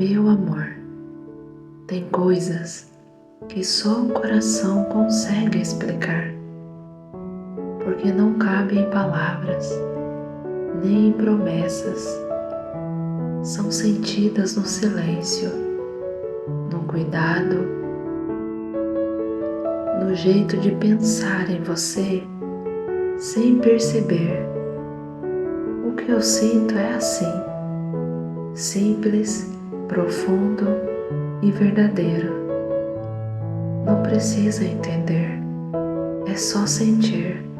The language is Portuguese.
Meu amor, tem coisas que só o coração consegue explicar, porque não cabe em palavras, nem em promessas. São sentidas no silêncio, no cuidado, no jeito de pensar em você sem perceber. O que eu sinto é assim, simples, profundo e verdadeiro. Não precisa entender, é só sentir.